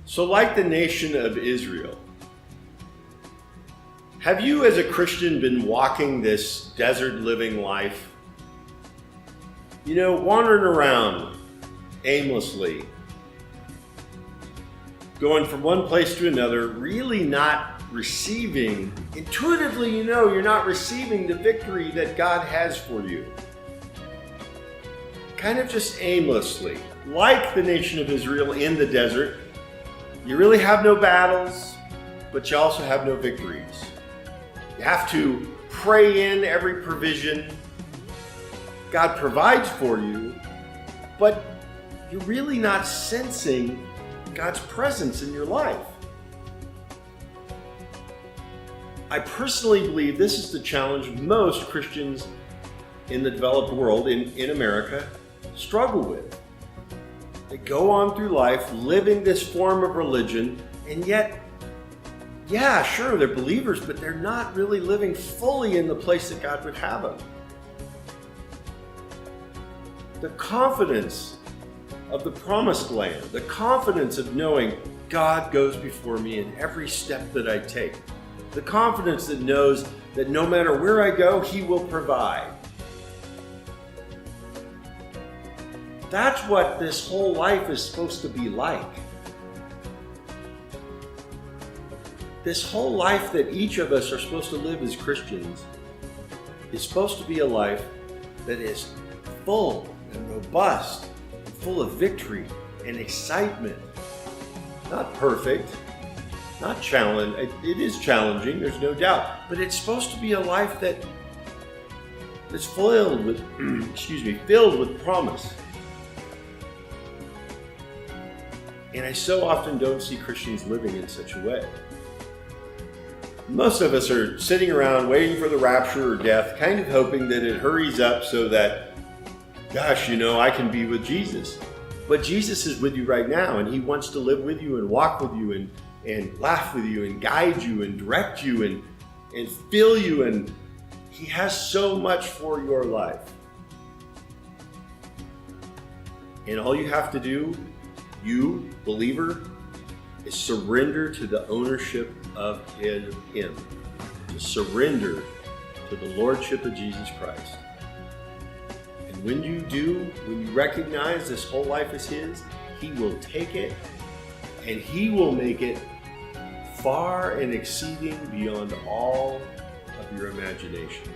So like the nation of Israel, have you as a Christian been walking this desert living life? You know, wandering around aimlessly, going from one place to another, really not receiving, intuitively you know you're not receiving the victory that God has for you. Kind of just aimlessly, like the nation of Israel in the desert. You really have no battles, but you also have no victories. You have to pray in every provision. God provides for you, but you're really not sensing God's presence in your life. I personally believe this is the challenge most Christians in the developed world, in America, struggle with. They go on through life living this form of religion, and yet, yeah, sure, they're believers, but they're not really living fully in the place that God would have them. The confidence of the promised land, the confidence of knowing God goes before me in every step that I take, the confidence that knows that no matter where I go, He will provide. That's what this whole life is supposed to be like. This whole life that each of us are supposed to live as Christians is supposed to be a life that is full and robust, and full of victory and excitement. Not perfect, not challenge. It is challenging, there's no doubt, but it's supposed to be a life that is filled with, filled with promise. And I so often don't see Christians living in such a way. Most of us are sitting around waiting for the rapture or death, kind of hoping that it hurries up so that, gosh, I can be with Jesus. But Jesus is with you right now, and He wants to live with you and walk with you and laugh with you and guide you and direct you and fill you, and He has so much for your life. And all you have to do, you, believer, is surrender to the ownership of Him. To surrender to the Lordship of Jesus Christ. And when you do, when you recognize this whole life is His, He will take it and He will make it far and exceeding beyond all of your imagination.